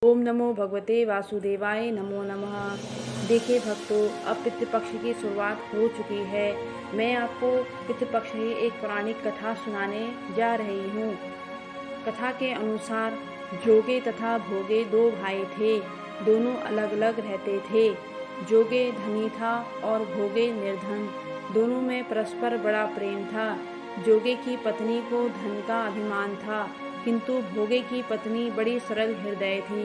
ओम नमो भगवते वासुदेवाय नमो नमः। देखिए भक्तों, अब पितृपक्ष की शुरुआत हो चुकी है। मैं आपको पितृपक्ष की एक पौराणिक कथा सुनाने जा रही हूँ। कथा के अनुसार जोगे तथा भोगे दो भाई थे। दोनों अलग अलग रहते थे। जोगे धनी था और भोगे निर्धन। दोनों में परस्पर बड़ा प्रेम था। जोगे की पत्नी को धन का अभिमान था, किंतु भोगे की पत्नी बड़ी सरल हृदय थी।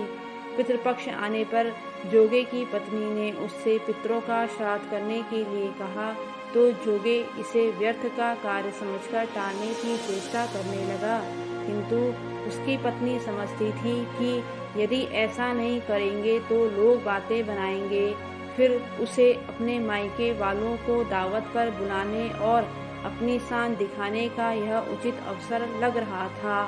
पितृपक्ष आने पर जोगे की पत्नी ने उससे पितरों का श्राद्ध करने के लिए कहा, तो जोगे इसे व्यर्थ का कार्य समझकर टालने की चेष्टा करने लगा। किंतु उसकी पत्नी समझती थी कि यदि ऐसा नहीं करेंगे तो लोग बातें बनाएंगे। फिर उसे अपने मायके वालों को दावत पर बुलाने और अपनी शान दिखाने का यह उचित अवसर लग रहा था।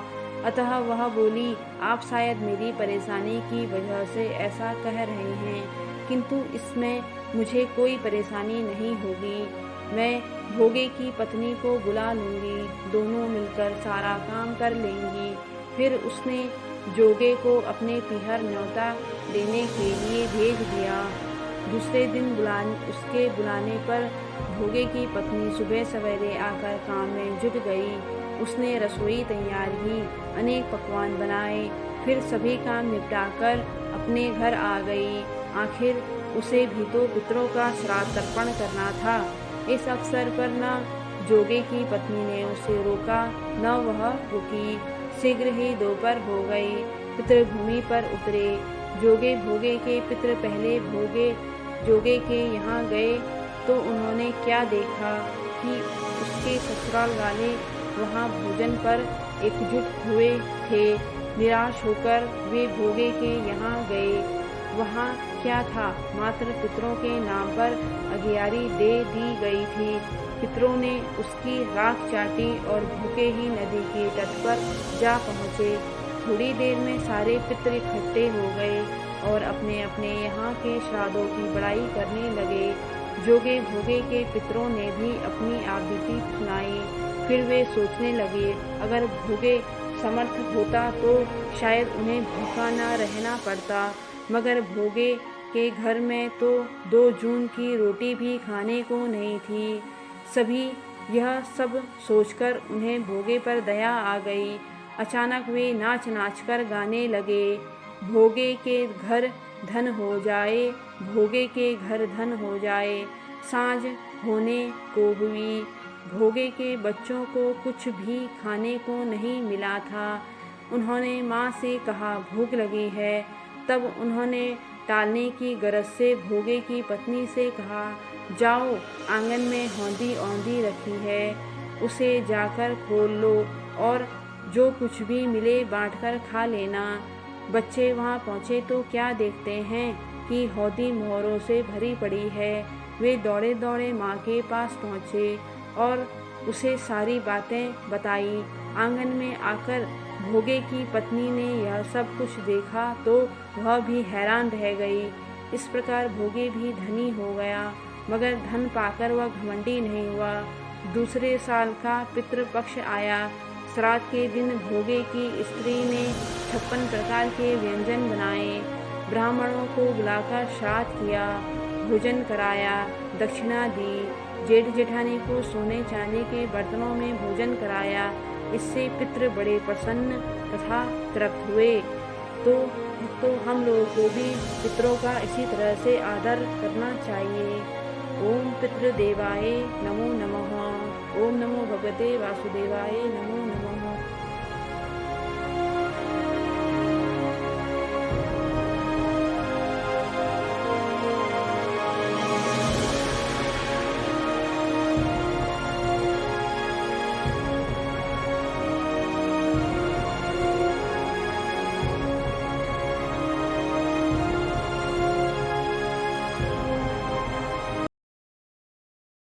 अतः वह बोली, आप शायद मेरी परेशानी की वजह से ऐसा कह रहे हैं, किंतु इसमें मुझे कोई परेशानी नहीं होगी। मैं भोगे की पत्नी को बुला लूँगी, दोनों मिलकर सारा काम कर लेंगी। फिर उसने जोगे को अपने पीहर न्योता देने के लिए भेज दिया। दूसरे दिन उसके बुलाने पर भोगे की पत्नी सुबह सवेरे आकर काम में जुट गई। उसने रसोई तैयार की, अनेक पकवान बनाए, फिर सभी काम निपटाकर अपने घर आ गई। आखिर उसे भी तो पितरों का श्राद्ध तर्पण करना था। इस अवसर पर न जोगे की पत्नी ने उसे रोका, न वह रुकी। शीघ्र ही दोपहर हो गई। पितृभूमि पर उतरे। जोगे भोगे के पितर पहले भोगे जोगे के यहाँ गए तो उन्होंने क्या देखा कि उसके ससुराल वाले वहाँ भोजन पर एकजुट हुए थे। निराश होकर वे भोगे के यहाँ गए। वहाँ क्या था, मात्र पितरों के नाम पर अगियारी दे दी गई थी। पितरों ने उसकी राख चाटी और भूखे ही नदी के तट पर जा पहुँचे। थोड़ी देर में सारे पितर इकट्ठे हो गए और अपने अपने यहाँ के श्राद्धों की बड़ाई करने लगे। जोगे भोगे के पितरों ने भी अपनी आबीती सुनाई। फिर वे सोचने लगे, अगर भोगे समर्थ होता तो शायद उन्हें भूखा न रहना पड़ता, मगर भोगे के घर में तो 2 जून की रोटी भी खाने को नहीं थी। सभी यह सब सोचकर उन्हें भोगे पर दया आ गई। अचानक वे नाच नाच कर गाने लगे, भोगे के घर धन हो जाए, भोगे के घर धन हो जाए। सांझ होने को हुई। भोगे के बच्चों को कुछ भी खाने को नहीं मिला था। उन्होंने माँ से कहा, भूख लगी है। तब उन्होंने टालने की गरज से भोगे की पत्नी से कहा, जाओ, आंगन में हौदी औंधी रखी है, उसे जाकर खोल लो और जो कुछ भी मिले बांटकर खा लेना। बच्चे वहाँ पहुँचे तो क्या देखते हैं कि हौदी मोहरों से भरी पड़ी है। वे दौड़े दौड़े माँ के पास पहुँचे और उसे सारी बातें बताई। आंगन में आकर भोगे की पत्नी ने यह सब कुछ देखा तो वह भी हैरान रह गई। इस प्रकार भोगे भी धनी हो गया, मगर धन पाकर वह घमंडी नहीं हुआ। दूसरे साल का पितृपक्ष आया। श्राद्ध के दिन भोगे की स्त्री ने 56 प्रकार के व्यंजन बनाए। ब्राह्मणों को बुलाकर श्राद्ध किया, भोजन कराया, दक्षिणा दी। जेठ जेठानी को सोने चांदी के बर्तनों में भोजन कराया। इससे पितृ बड़े प्रसन्न तथा तृप्त हुए। तो हम लोगों को भी पितरों का इसी तरह से आदर करना चाहिए। ओम पितृदेवाय नमो नमः। ओम नमो भगवते वासुदेवाय नमो नमः।